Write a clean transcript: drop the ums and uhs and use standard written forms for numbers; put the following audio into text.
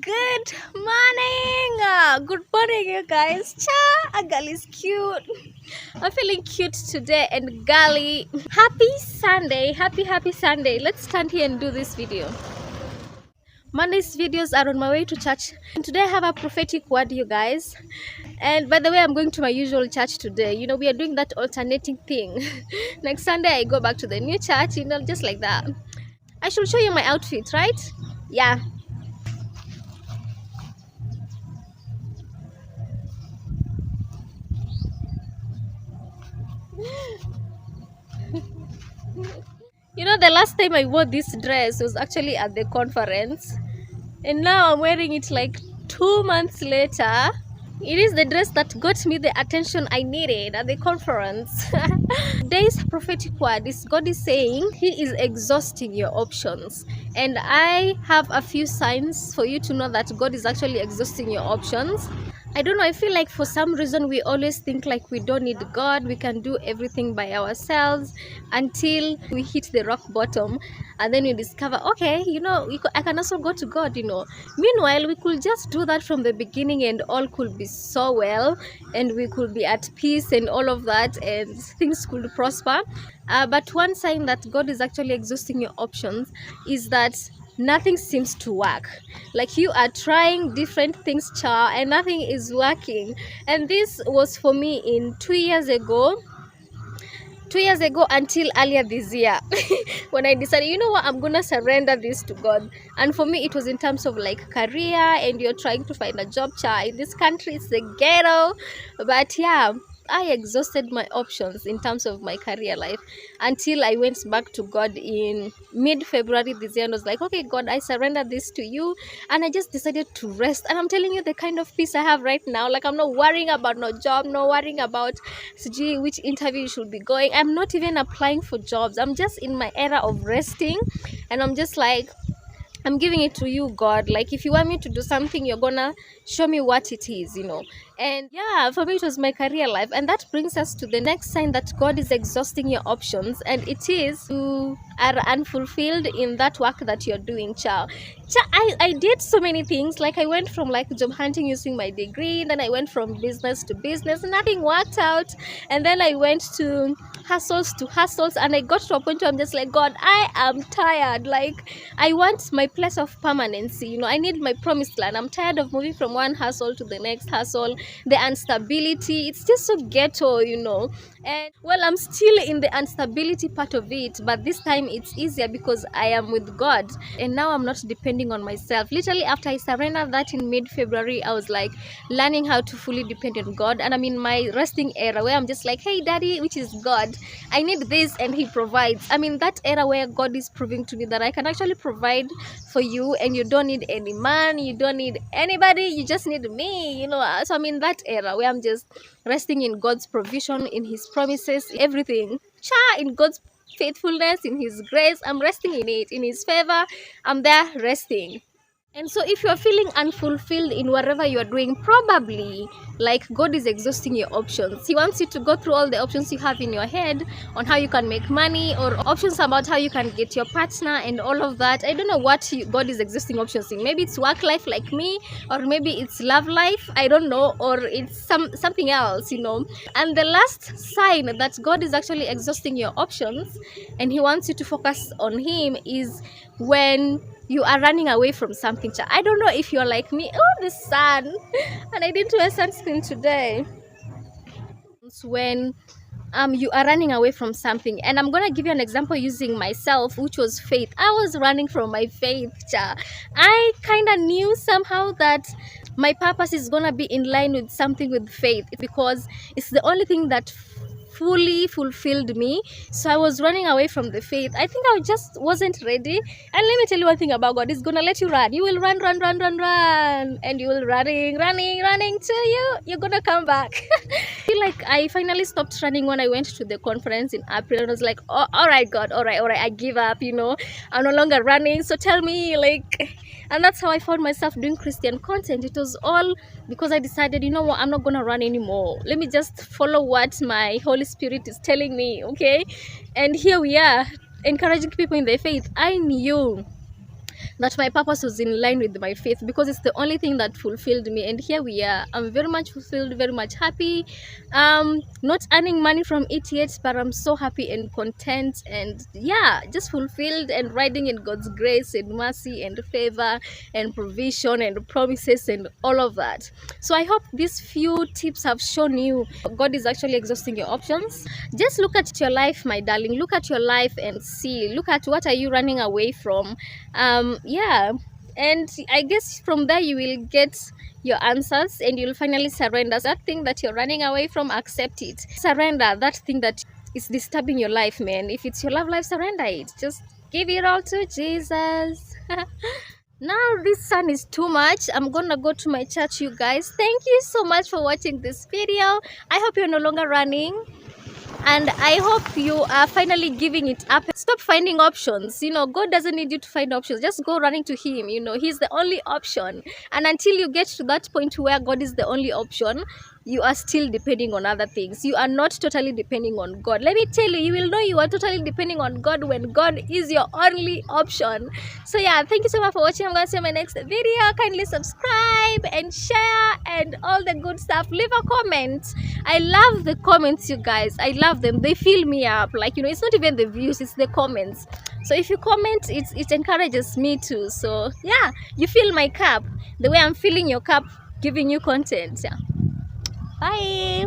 Good morning. Good morning, you guys. Cha, a girl is cute. I'm feeling cute today and girly. Happy Sunday. Happy Sunday. Let's stand here and do this video. Monday's videos are on my way to church. And today I have a prophetic word, you guys. And by the way, I'm going to my usual church today. You know, we are doing that alternating thing. Next Sunday, I go back to the new church, you know, just like that. I should show you my outfit, right? Yeah. You know, the last time I wore this dress was actually at the conference, and now I'm wearing it like 2 months later. It is the dress that got me the attention I needed at the conference. Today's prophetic word is God is saying He is exhausting your options. And I have a few signs for you to know that God is actually exhausting your options. I don't know, I feel like for some reason we always think like we don't need God, we can do everything by ourselves until we hit the rock bottom, and then we discover, okay, you know, I can also go to God, you know. Meanwhile, we could just do that from the beginning and all could be so well, and we could be at peace and all of that, and things could prosper. But one sign that God is actually exhausting your options is that nothing seems to work. Like you are trying different things, and nothing is working. And this was for me in 2 years ago. 2 years ago until earlier this year when I decided, you know what, I'm gonna surrender this to God. And for me it was in terms of like career, and you're trying to find a job. In this country it's the ghetto. But yeah, I exhausted my options in terms of my career life until I went back to God in mid-February this year and was like, okay, God, I surrender this to you. And I just decided to rest. And I'm telling you the kind of peace I have right now. Like, I'm not worrying about no job, not worrying about which interview you should be going. I'm not even applying for jobs. I'm just in my era of resting. And I'm just like, I'm giving it to you, God. Like, if you want me to do something, you're gonna show me what it is, you know. And yeah, for me it was my career life. And that brings us to the next sign that God is exhausting your options, and it is you are unfulfilled in that work that you're doing. I did so many things. Like, I went from like job hunting using my degree, then I went from business to business, nothing worked out, and then I went to hustles, and I got to a point where I'm just like, God, I am tired. Like, I want my place of permanency, you know. I need my promised land. I'm tired of moving from one hustle to the next hustle, the instability. It's just so ghetto, you know. And well, I'm still in the instability part of it, but this time it's easier because I am with God, and now I'm not depending on myself. Literally, after I surrendered that in mid-February, I was like learning how to fully depend on God. And I'm in my resting era where I'm just like, hey daddy, which is God, I need this, and He provides. I'm in that era where God is proving to me that I can actually provide for you, and you don't need any man, you don't need anybody, you just need me, you know. So I'm in that era where I'm just resting in God's provision, in His promises, everything. In God's faithfulness, in His grace. I'm resting in it, in His favor. I'm there resting. And so if you are feeling unfulfilled in whatever you are doing, probably like God is exhausting your options. He wants you to go through all the options you have in your head on how you can make money, or options about how you can get your partner and all of that. I don't know what God is exhausting options in. Maybe it's work life like me, or maybe it's love life, I don't know, or it's something else, you know. And the last sign that God is actually exhausting your options and He wants you to focus on Him is when you are running away from something. I don't know if you're like me. Oh, the sun. And I didn't wear sunscreen today. When you are running away from something, and I'm gonna give you an example using myself, which was faith. I was running from my faith. I kind of knew somehow that my purpose is gonna be in line with something with faith, because it's the only thing that fully fulfilled me. So I was running away from the faith. I think I just wasn't ready. And let me tell you one thing about God. He's gonna let you run. You will run, and you will running till you're gonna come back. I feel like I finally stopped running when I went to the conference in April, and I was like, oh, all right, God, all right, I give up, you know. I'm no longer running, so tell me, like. And that's how I found myself doing Christian content. It was all because I decided, you know what, I'm not gonna run anymore. Let me just follow what my Holy Spirit is telling me, okay? And here we are, encouraging people in their faith. I knew that my purpose was in line with my faith, because it's the only thing that fulfilled me. And here we are. I'm very much fulfilled, very much happy. Not earning money from it yet, but I'm so happy and content, and yeah, just fulfilled and riding in God's grace and mercy and favor and provision and promises and all of that. So I hope these few tips have shown you God is actually exhausting your options. Just look at your life, my darling. Look at your life and see. Look at what are you running away from. Yeah, and I guess from there you will get your answers, and you'll finally surrender that thing that you're running away from. Accept it, surrender that thing that is disturbing your life, man. If it's your love life, surrender it. Just give it all to Jesus. Now this sun is too much. I'm gonna go to my church, you guys. Thank you so much for watching this video. I hope you're no longer running, and I hope you are finally giving it up. Stop finding options. God doesn't need you to find options. Just go running to him. He's the only option. And until you get to that point where God is the only option, you are still depending on other things. You are not totally depending on God. Let me tell you, you will know you are totally depending on God when God is your only option. So yeah, thank you so much for watching. I'm going to see you in my next video. Kindly subscribe and share and all the good stuff. Leave a comment. I love the comments, you guys. I love them. They fill me up. It's not even the views, it's the comments. So if you comment, it encourages me too. So yeah, you fill my cup the way I'm filling your cup, giving you content. Yeah. Bye.